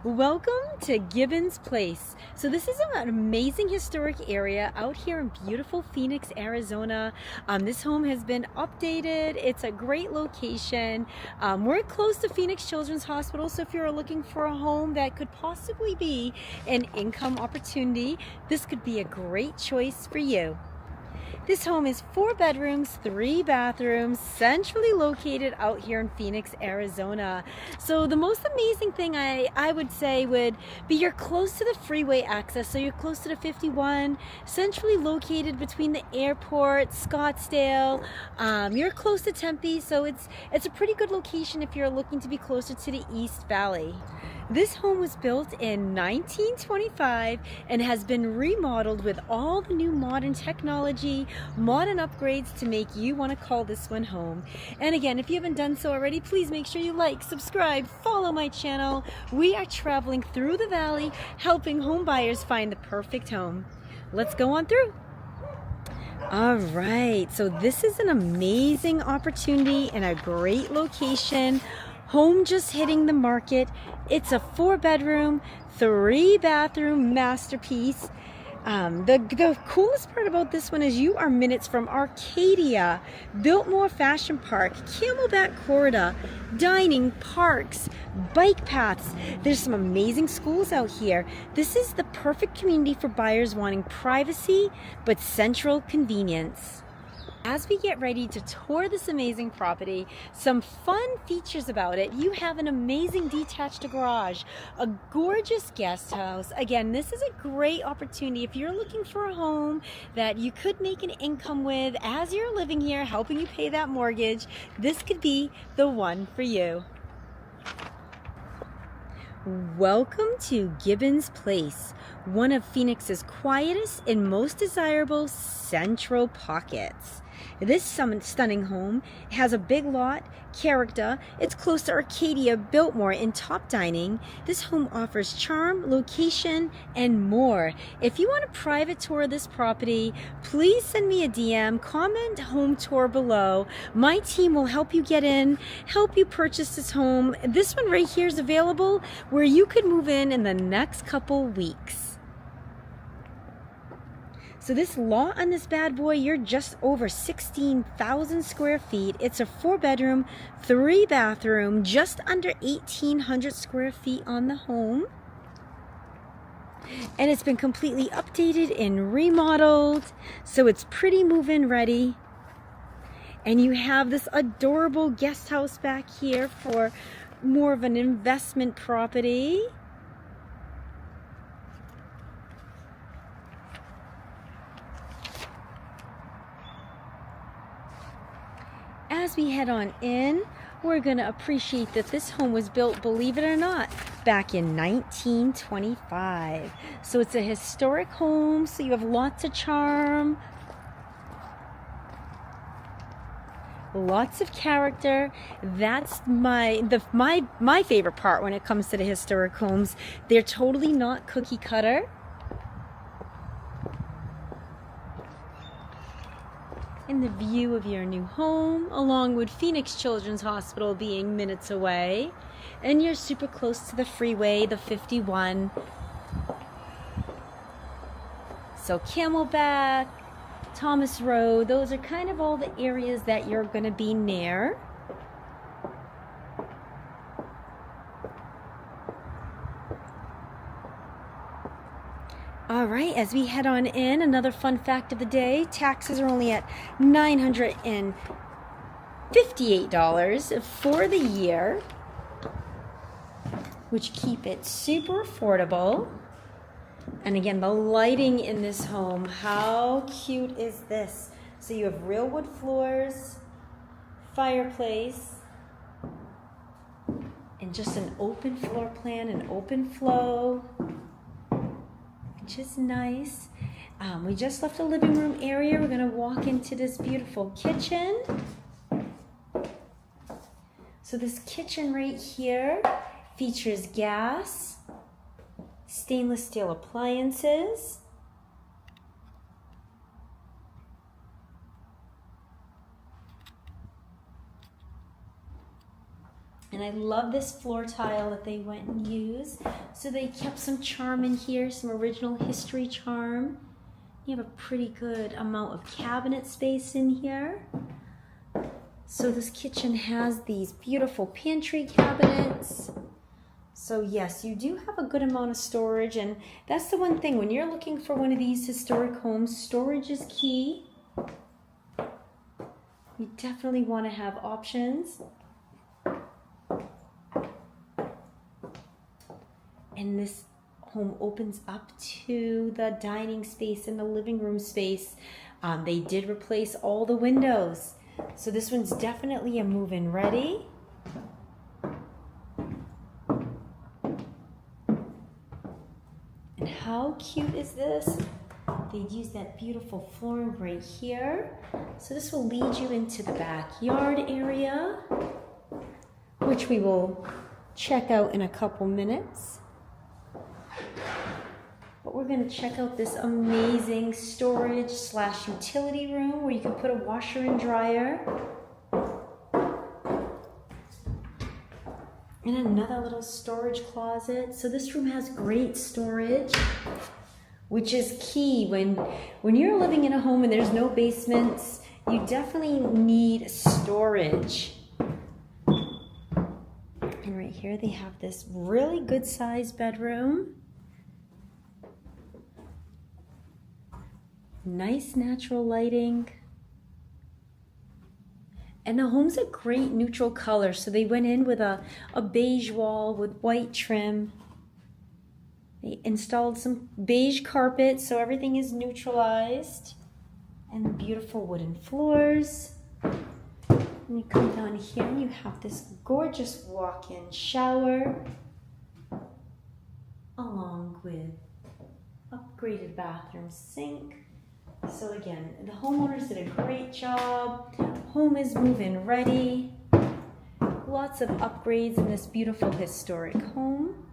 Welcome to Gibbons Place. So this is an amazing historic area out here in beautiful Phoenix, Arizona. This home has been updated. It's a great location. We're close to Phoenix Children's Hospital, so if you're looking for a home that could possibly be an income opportunity, this could be a great choice for you. This home is 4 bedrooms, 3 bathrooms, centrally located out here in Phoenix, Arizona. So the most amazing thing I would say would be you're close to the freeway access. So you're close to the 51, centrally located between the airport, Scottsdale. You're close to Tempe, so it's a pretty good location if you're looking to be closer to the East Valley. This home was built in 1925 and has been remodeled with all the new modern technology, modern upgrades to make you want to call this one home. And again, if you haven't done so already, please make sure you like, subscribe, follow my channel. We are traveling through the valley, helping home buyers find the perfect home. Let's go on through. All right, so this is an amazing opportunity in a great location. Home just hitting the market. It's a 4 bedroom, 3 bathroom masterpiece. The coolest part about this one is you are minutes from Arcadia, Biltmore Fashion Park, Camelback Corridor, dining, parks, bike paths. There's some amazing schools out here. This is the perfect community for buyers wanting privacy but central convenience. As we get ready to tour this amazing property, some fun features about it. You have an amazing detached garage, a gorgeous guest house. Again, this is a great opportunity if you're looking for a home that you could make an income with as you're living here, helping you pay that mortgage. This could be the one for you. Welcome to Gibbons Place, one of Phoenix's quietest and most desirable central pockets. This stunning home has a big lot, character. It's close to Arcadia, Biltmore, and top dining. This home offers charm, location, and more. If you want a private tour of this property, please send me a DM, comment home tour below. My team will help you get in, help you purchase this home. This one right here is available where you could move in the next couple weeks. So this lot on this bad boy, you're just over 16,000 square feet. It's a 4 bedroom, 3 bathroom, just under 1,800 square feet on the home. And it's been completely updated and remodeled. So it's pretty move-in ready. And you have this adorable guest house back here for more of an investment property. As we head on in, we're going to appreciate that this home was built, believe it or not, back in 1925. So it's a historic home, so you have lots of charm, lots of character. That's my favorite part when it comes to the historic homes. They're totally not cookie cutter. And the view of your new home, along with Phoenix Children's Hospital being minutes away. And you're super close to the freeway, the 51. So Camelback, Thomas Road, those are kind of all the areas that you're going to be near. All right, as we head on in, another fun fact of the day, taxes are only at $958 for the year, which keep it super affordable. And again, the lighting in this home, how cute is this? So you have real wood floors, fireplace, and just an open floor plan, an open flow, which is nice. We just left the living room area. We're going to walk into this beautiful kitchen. So this kitchen right here features gas, stainless steel appliances, and I love this floor tile that they went and used. So they kept some charm in here, some original history charm. You have a pretty good amount of cabinet space in here. So this kitchen has these beautiful pantry cabinets. So yes, you do have a good amount of storage, and that's the one thing when you're looking for one of these historic homes, storage is key. You definitely want to have options. And this home opens up to the dining space and the living room space. They did replace all the windows. So this one's definitely a move-in ready. And how cute is this? They use that beautiful flooring right here. So this will lead you into the backyard area, which we will check out in a couple minutes. But we're going to check out this amazing storage / utility room where you can put a washer and dryer. And another little storage closet. So this room has great storage, which is key when you're living in a home and there's no basements. You definitely need storage. And right here they have this really good sized bedroom. Nice natural lighting. And the home's a great neutral color. So they went in with a beige wall with white trim. They installed some beige carpet so everything is neutralized. And beautiful wooden floors. And you come down here and you have this gorgeous walk-in shower. Along with upgraded bathroom sink. So again, the homeowners did a great job. Home is move-in ready. Lots of upgrades in this beautiful historic home.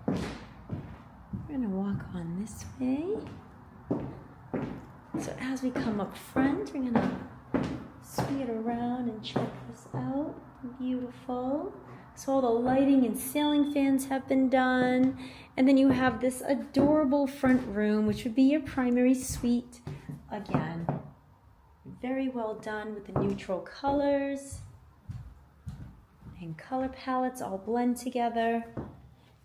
We're gonna walk on this way. So as we come up front, we're gonna swing it around and check this out. Beautiful. So all the lighting and ceiling fans have been done. And then you have this adorable front room, which would be your primary suite. Again, very well done with the neutral colors. And color palettes all blend together.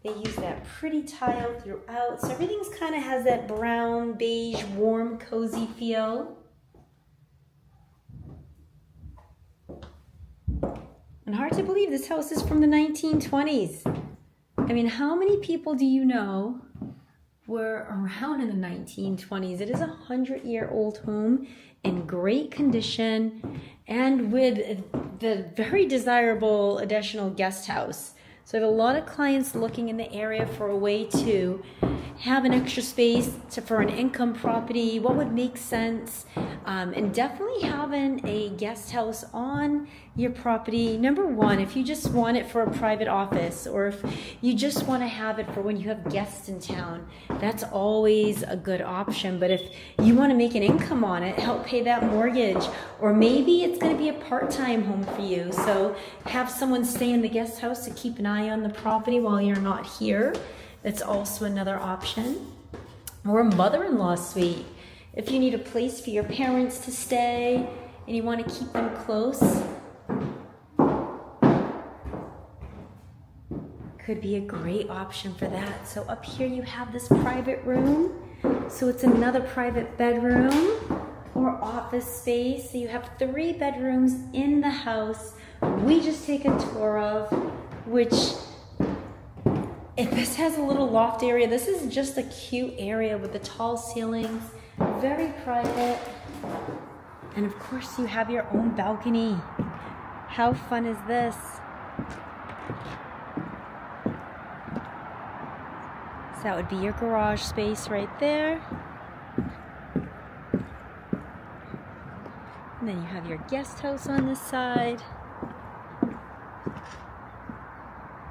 They use that pretty tile throughout. So everything's kind of has that brown, beige, warm, cozy feel. And hard to believe this house is from the 1920s. I mean, how many people do you know were around in the 1920s? It is a 100-year-old home in great condition and with the very desirable additional guest house. So I have a lot of clients looking in the area for a way to have an extra space for an income property, what would make sense, and definitely having a guest house on your property. Number one, if you just want it for a private office, or if you just want to have it for when you have guests in town, that's always a good option. But if you want to make an income on it, help pay that mortgage, or maybe it's going to be a part-time home for you, so have someone stay in the guest house to keep an eye on the property while you're not here. That's also another option. Or a mother-in-law suite. If you need a place for your parents to stay and you want to keep them close, could be a great option for that. So up here you have this private room. So it's another private bedroom or office space. So you have 3 bedrooms in the house. We just take a tour of, which if this has a little loft area, this is just a cute area with the tall ceilings, very private. And of course you have your own balcony. How fun is this? So that would be your garage space right there. And then you have your guest house on this side.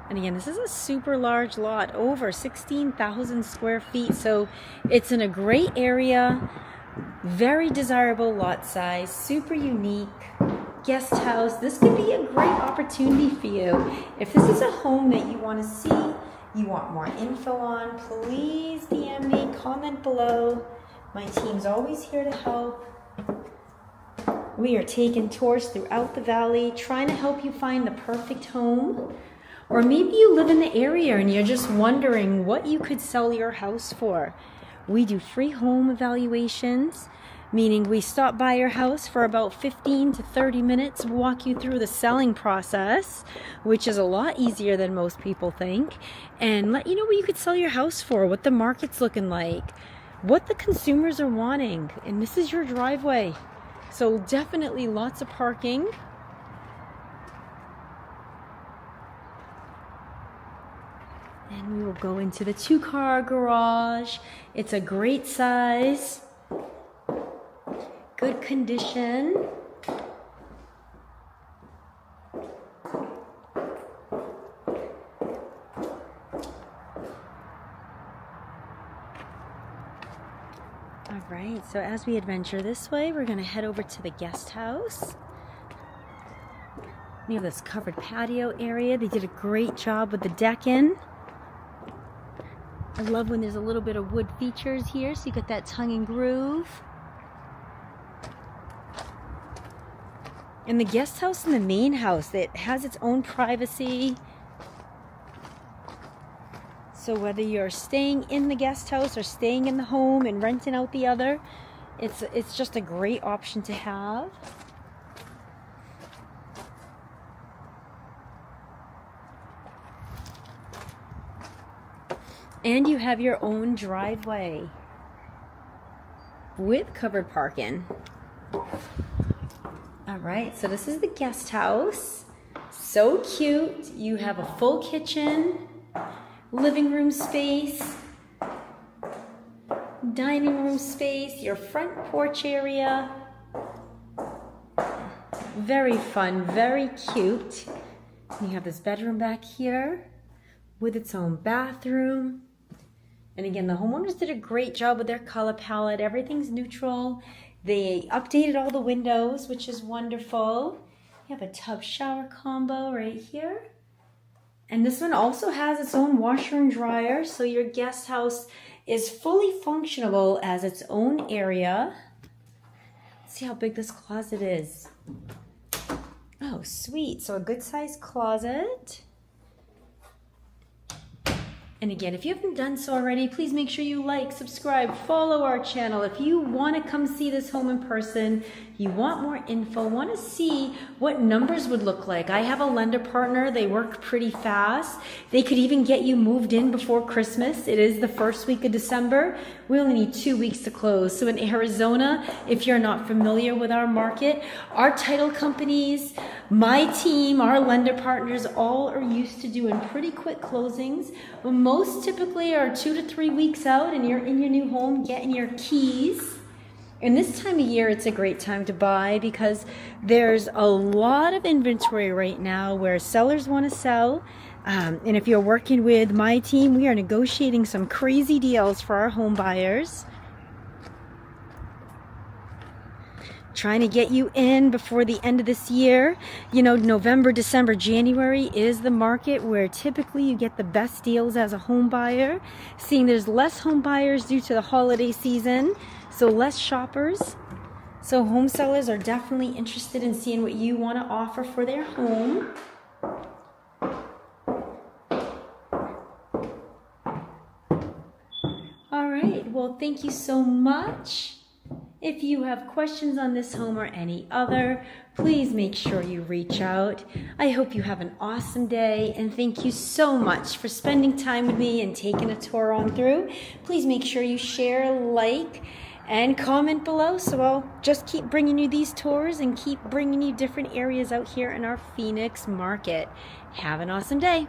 And again, this is a super large lot, over 16,000 square feet. So it's in a great area, very desirable lot size, super unique. guest house. This could be a great opportunity for you. If this is a home that you want to see, you want more info on, please DM me, comment below. My team's always here to help. We are taking tours throughout the valley, trying to help you find the perfect home. Or maybe you live in the area and you're just wondering what you could sell your house for. We do free home evaluations, meaning we stop by your house for about 15 to 30 minutes, walk you through the selling process, which is a lot easier than most people think, and let you know what you could sell your house for, what the market's looking like, what the consumers are wanting. And this is your driveway. So definitely lots of parking. And we will go into the 2-car garage. It's a great size, good condition. All right, so as we adventure this way, we're going to head over to the guest house. We have this covered patio area. They did a great job with the decking. I love when there's a little bit of wood features here, so you got that tongue and groove. And the guest house and the main house, it has its own privacy. So whether you're staying in the guest house or staying in the home and renting out the other, it's just a great option to have. And you have your own driveway with covered parking. All right, so this is the guest house. So cute. You have a full kitchen, living room space, dining room space, your front porch area. Very fun, very cute. You have this bedroom back here with its own bathroom. And again, the homeowners did a great job with their color palette. Everything's neutral. They updated all the windows, which is wonderful. You have a tub shower combo right here. And this one also has its own washer and dryer. So your guest house is fully functional as its own area. Let's see how big this closet is. Oh, sweet. So a good sized closet. And again, if you haven't done so already, please make sure you like, subscribe, follow our channel. If you want to come see this home in person, you want more info, want to see what numbers would look like. I have a lender partner. They work pretty fast. They could even get you moved in before Christmas. It is the first week of December. We only need 2 weeks to close. So in Arizona, if you're not familiar with our market, our title companies, my team, our lender partners, all are used to doing pretty quick closings. Most typically are 2 to 3 weeks out and you're in your new home getting your keys. And this time of year, it's a great time to buy because there's a lot of inventory right now where sellers want to sell. And if you're working with my team, we are negotiating some crazy deals for our home buyers. Trying to get you in before the end of this year. You know, November, December, January is the market where typically you get the best deals as a home buyer. Seeing there's less home buyers due to the holiday season, so less shoppers. So home sellers are definitely interested in seeing what you want to offer for their home. All right, well, thank you so much. If you have questions on this home or any other, please make sure you reach out. I hope you have an awesome day, and thank you so much for spending time with me and taking a tour on through. Please make sure you share, like, and comment below, so I'll just keep bringing you these tours and keep bringing you different areas out here in our Phoenix market. Have an awesome day.